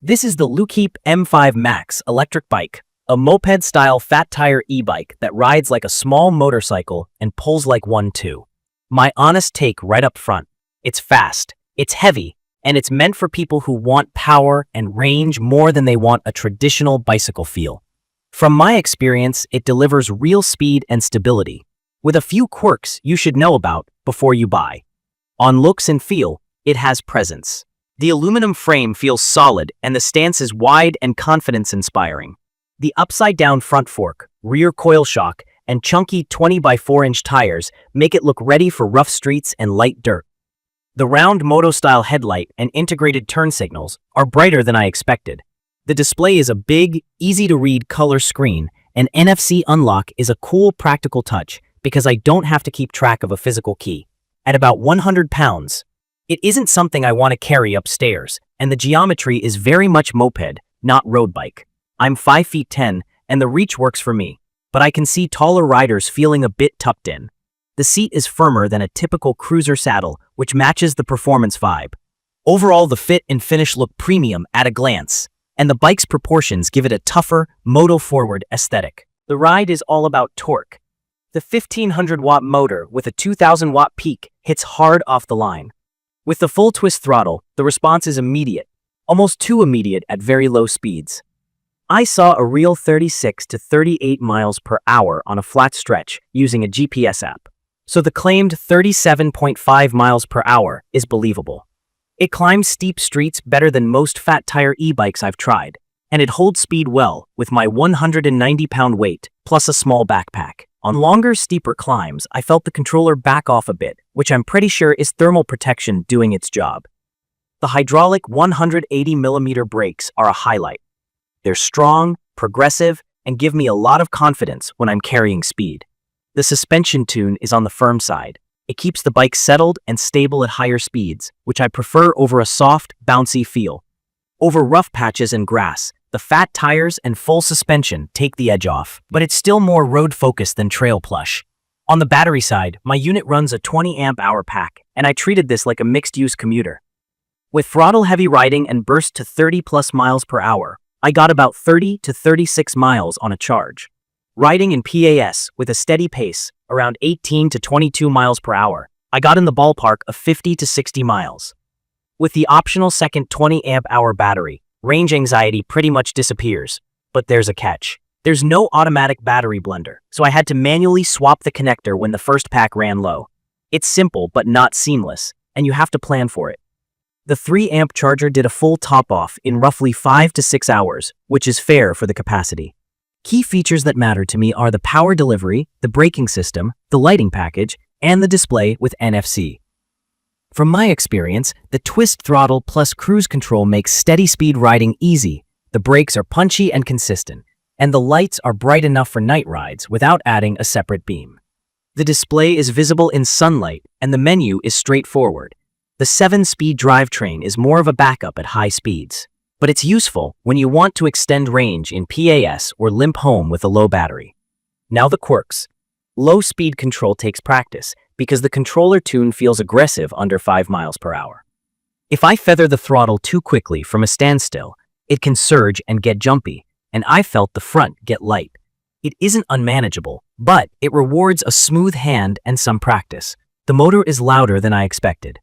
This is the Luckeep M5 Max electric bike, a moped-style fat tire e-bike that rides like a small motorcycle and pulls like one too. My honest take right up front: it's fast, it's heavy, and it's meant for people who want power and range more than they want a traditional bicycle feel. From my experience, it delivers real speed and stability, with a few quirks you should know about before you buy. On looks and feel, it has presence. The aluminum frame feels solid and the stance is wide and confidence-inspiring. The upside-down front fork, rear coil shock, and chunky 20 by 4-inch tires make it look ready for rough streets and light dirt. The round moto-style headlight and integrated turn signals are brighter than I expected. The display is a big, easy-to-read color screen, and NFC unlock is a cool, practical touch because I don't have to keep track of a physical key. At about 100 pounds, it isn't something I want to carry upstairs, and the geometry is very much moped, not road bike. I'm 5 feet 10, and the reach works for me, but I can see taller riders feeling a bit tucked in. The seat is firmer than a typical cruiser saddle, which matches the performance vibe. Overall, the fit and finish look premium at a glance, and the bike's proportions give it a tougher, moto-forward aesthetic. The ride is all about torque. The 1500-watt motor with a 2000-watt peak hits hard off the line. With the full twist throttle, the response is immediate, almost too immediate at very low speeds. I saw a real 36 to 38 miles per hour on a flat stretch using a GPS app, so the claimed 37.5 miles per hour is believable. It climbs steep streets better than most fat tire e-bikes I've tried, and it holds speed well with my 190-pound weight plus a small backpack. On longer, steeper climbs, I felt the controller back off a bit, which I'm pretty sure is thermal protection doing its job. The hydraulic 180mm brakes are a highlight. They're strong, progressive, and give me a lot of confidence when I'm carrying speed. The suspension tune is on the firm side. It keeps the bike settled and stable at higher speeds, which I prefer over a soft, bouncy feel. Over rough patches and grass, the fat tires and full suspension take the edge off, but it's still more road-focused than trail plush. On the battery side, my unit runs a 20-amp-hour pack, and I treated this like a mixed-use commuter. With throttle-heavy riding and burst to 30+ miles per hour, I got about 30 to 36 miles on a charge. Riding in PAS with a steady pace, around 18 to 22 miles per hour, I got in the ballpark of 50 to 60 miles. With the optional second 20-amp-hour battery, range anxiety pretty much disappears, but there's a catch. There's no automatic battery blender, so I had to manually swap the connector when the first pack ran low. It's simple but not seamless, and you have to plan for it. The 3-amp charger did a full top-off in roughly 5 to 6 hours, which is fair for the capacity. Key features that matter to me are the power delivery, the braking system, the lighting package, and the display with NFC. From my experience, the twist throttle plus cruise control makes steady speed riding easy, the brakes are punchy and consistent, and the lights are bright enough for night rides without adding a separate beam. The display is visible in sunlight, and the menu is straightforward. The 7-speed drivetrain is more of a backup at high speeds, but it's useful when you want to extend range in PAS or limp home with a low battery. Now the quirks. Low speed control takes practice, because the controller tune feels aggressive under 5 miles per hour. If I feather the throttle too quickly from a standstill, it can surge and get jumpy, and I felt the front get light. It isn't unmanageable, but it rewards a smooth hand and some practice. The motor is louder than I expected.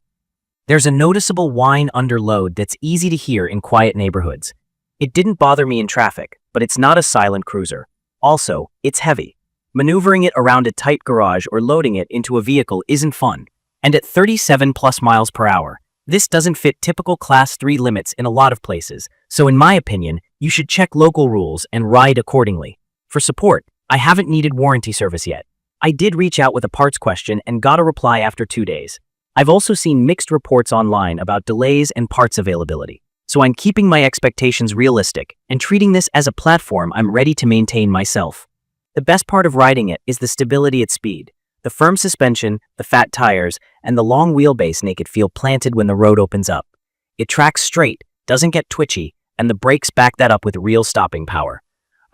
There's a noticeable whine under load that's easy to hear in quiet neighborhoods. It didn't bother me in traffic, but it's not a silent cruiser. Also, it's heavy. Maneuvering it around a tight garage or loading it into a vehicle isn't fun. And at 37+ miles per hour, this doesn't fit typical Class 3 limits in a lot of places, so in my opinion, you should check local rules and ride accordingly. For support, I haven't needed warranty service yet. I did reach out with a parts question and got a reply after 2 days. I've also seen mixed reports online about delays and parts availability, so I'm keeping my expectations realistic and treating this as a platform I'm ready to maintain myself. The best part of riding it is the stability at speed. The firm suspension, the fat tires, and the long wheelbase make it feel planted when the road opens up. It tracks straight, doesn't get twitchy, and the brakes back that up with real stopping power.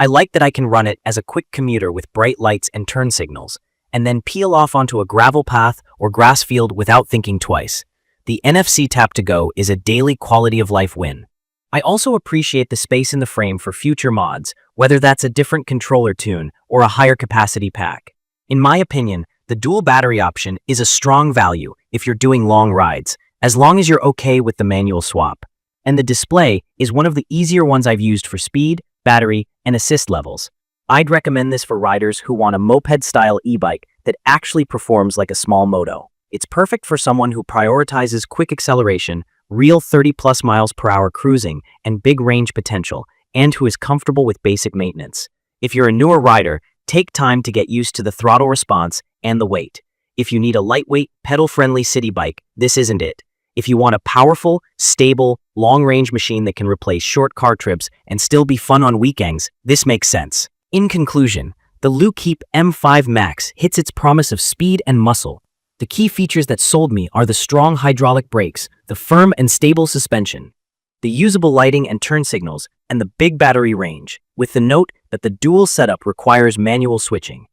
I like that I can run it as a quick commuter with bright lights and turn signals, and then peel off onto a gravel path or grass field without thinking twice. The NFC Tap to Go is a daily quality of life win. I also appreciate the space in the frame for future mods, whether that's a different controller tune or a higher capacity pack. In my opinion, the dual battery option is a strong value if you're doing long rides, as long as you're okay with the manual swap. And the display is one of the easier ones I've used for speed, battery, and assist levels. I'd recommend this for riders who want a moped-style e-bike that actually performs like a small moto. It's perfect for someone who prioritizes quick acceleration, real 30+ miles per hour cruising, and big range potential, and who is comfortable with basic maintenance. If you're a newer rider, take time to get used to the throttle response and the weight. If you need a lightweight, pedal-friendly city bike, this isn't it. If you want a powerful, stable, long-range machine that can replace short car trips and still be fun on weekends, this makes sense. In conclusion, the Luckeep M5 Max hits its promise of speed and muscle. The key features that sold me are the strong hydraulic brakes, the firm and stable suspension, the usable lighting and turn signals, and the big battery range, with the note that the dual setup requires manual switching.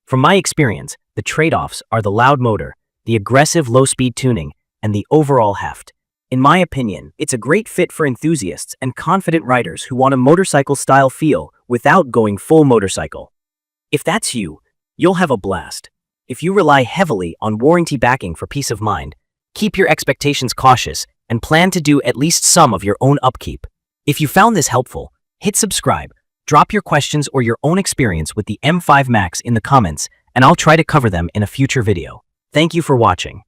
From my experience, the trade-offs are the loud motor, the aggressive low-speed tuning, and the overall heft. In my opinion, it's a great fit for enthusiasts and confident riders who want a motorcycle-style feel without going full motorcycle. If that's you, you'll have a blast. If you rely heavily on warranty backing for peace of mind, keep your expectations cautious and plan to do at least some of your own upkeep. If you found this helpful, hit subscribe, drop your questions or your own experience with the M5 Max in the comments, and I'll try to cover them in a future video. Thank you for watching.